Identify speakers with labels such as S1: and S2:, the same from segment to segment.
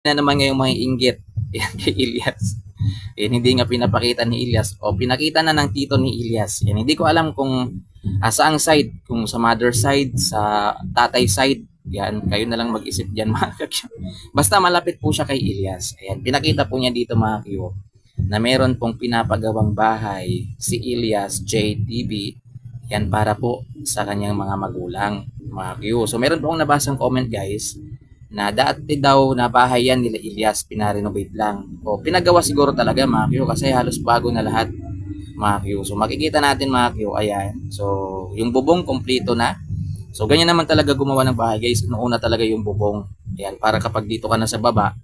S1: na naman ngayong mga inggit. Yan kay Ilyas. Yan, hindi nga pinapakita ni Ilyas. O pinakita na ng tito ni Ilyas. Yan, hindi ko alam kung saang side. Kung sa mother side, sa tatay side. Yan, kayo na lang mag-isip dyan mga kakyo. Basta malapit po siya kay Ilyas. Ayan, pinakita po niya dito mga kakyo na meron pong pinapagawang bahay si Ilyas JTV. Yan para po sa kanyang mga magulang. Mga kakyo. So meron po akong nabasang comment guys na dati daw na bahay yan nila Ilyas, pinarenovate lang. O pinagawa siguro talaga mga Q kasi halos bago na lahat mga Q. So makikita natin mga Q, ayan. So yung bubong kompleto na. So ganyan naman talaga gumawa ng bahay guys. Inuuna talaga yung bubong. Ayan, para kapag dito ka na sa baba,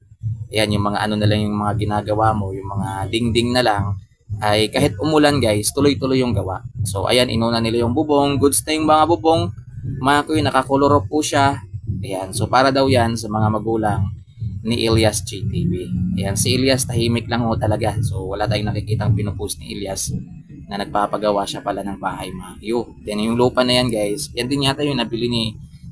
S1: ayan yung mga ano na lang yung mga ginagawa mo, yung mga dingding na lang, ay kahit umulan guys, tuloy-tuloy yung gawa. So ayan, inuna nila yung bubong, goods na yung mga bubong. Mga Q, nakakoloro po siya. Ayan, so para daw yan sa mga magulang ni Ilyas JTV. Ayan, si Ilyas tahimik lang ho talaga. So wala tayong nakikitang pinupost ni Ilyas na nagpapagawa siya pala ng bahay mga Q. Then yung lupa na yan guys, yan din yata yung nabili ni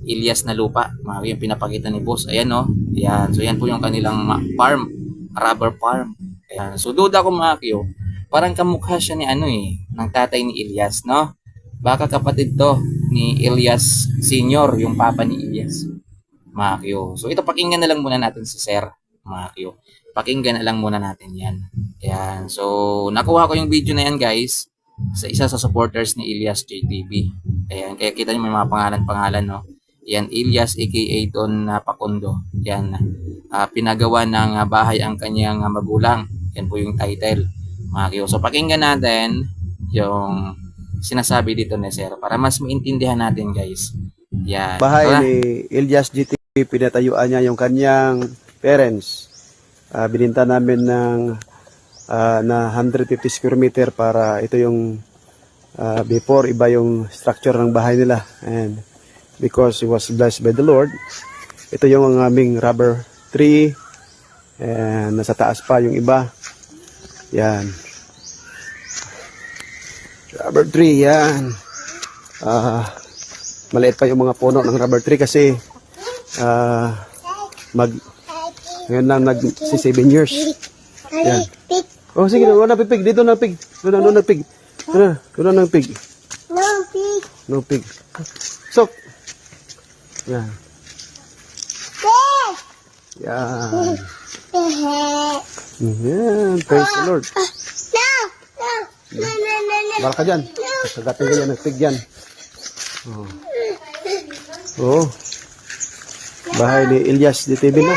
S1: Ilyas na lupa. Mga Q, yung pinapakita ni boss. Ayan no, ayan. So yan po yung kanilang farm, rubber farm. Ayan, so duda ko mga Q, parang kamukha siya ni ano ng tatay ni Ilyas, no? Baka kapatid to ni Ilyas Senior, yung papa ni Ilyas. Mga Q. So ito pakinggan na lang muna natin si Sir, mga Q. Pakinggan na lang muna natin yan. Ayan. So nakuha ko yung video na yan guys sa isa sa supporters ni Ilyas JTV. Ayan. Kaya kita niyo may mga pangalan-pangalan no. Yan Ilyas aka Don Pakundo. Yan. Pinagawa ng bahay ang kanyang magulang. Yan po yung title. Mga Q. So pakinggan natin yung sinasabi dito ni Sir para mas maintindihan natin guys. Yan.
S2: Bahay ni Ilyas GTV, pinatayuan niya yung kanyang parents. Bininta namin ng na 150 square meter para ito yung before iba yung structure ng bahay nila. And because it was blessed by the Lord, ito yung aming rubber tree. And nasa taas pa yung iba. Yan. Rubber tree, yan. Maliit pa yung mga puno ng rubber tree kasi ngayon lang si 7 years. Yan. Oh, sige, wala pig. Dito na pig. Doon na pig. Doon na pig. No pig. So. Yan. Yan. Yan. Praise the Lord. Bala ka dyan. Sagatin ka dyan. Nagpig dyan. Oh. Bahay ni Ilyas DTV na.